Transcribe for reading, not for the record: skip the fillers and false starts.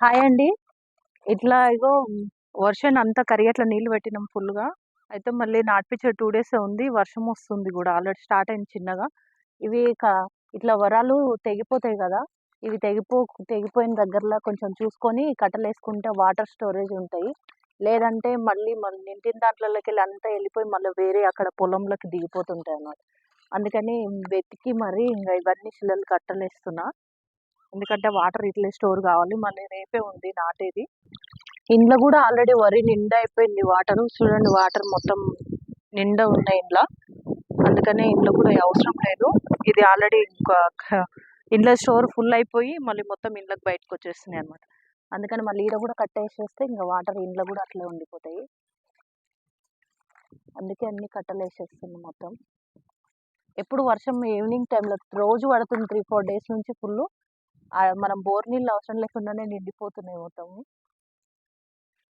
Hi అండి. ఇట్లా ఇగో వర్షాన్ని అంతా కరిగేట్లా నీళ్ళు పెట్టినాం ఫుల్‌గా. అయితే మళ్ళీ నాటిపిచ్చే 2 డేసే ఉంది. వర్షం వస్తుంది గూడా. ఆల్రెడీ స్టార్ట్ అయింది చిన్నగా. ఇవి ఇట్లా వరాలు తెగిపోతాయి గదా! ఇవి తెగిపోయిన దగ్గరలో కొంచెం చూసుకొని కట్టలేసుకుంటే వాటర్ స్టోరేజ్ ఉంటాయి. లేదంటే మళ్ళీ మన నిండిన దాంట్లలోకెళ్ళి అంతా ఎళ్ళిపోయి మళ్ళీ వేరే అక్కడ పొలంలోకి దిగిపోతుంటాయన్నమాట. అందుకని వెతికి మరీ ఇంగ ఇవన్నీ శిలలు కట్టలేస్తున్నా. ఎందుకంటే వాటర్ ఇట్లే స్టోర్ కావాలి. మళ్ళీ రేపే ఉంది నాటేది. ఇండ్ల గూడా ఆల్రెడీ వరి నిండా అయిపోయింది వాటరు. చూడండి వాటర్ మొత్తం నిండా ఉన్నాయి ఇండ్ల. అందుకనే ఇండ్ల కూడా అవసరం లేదు. ఇది ఆల్రెడీ ఇంకా ఇండ్ల స్టోర్ ఫుల్ అయిపోయి మళ్ళీ మొత్తం ఇండ్లకు బయటకొచ్చేస్తున్నాయి అన్నమాట. అందుకని మళ్ళీ ఈడ కూడా కట్టేసేస్తే ఇంక వాటర్ ఇండ్ల కూడా అట్లే ఉండిపోతాయి. అందుకే అన్ని కట్టలేసేస్తున్నాం మొత్తం. ఎప్పుడు వర్షం ఈవినింగ్ టైంలో రోజు పడుతుంది 3, 4 డేస్ నుంచి ఫుల్లు. మనం బోర్ నీళ్ళు అవసరం లేకుండానే నిండిపోతున్నాయి మొత్తము.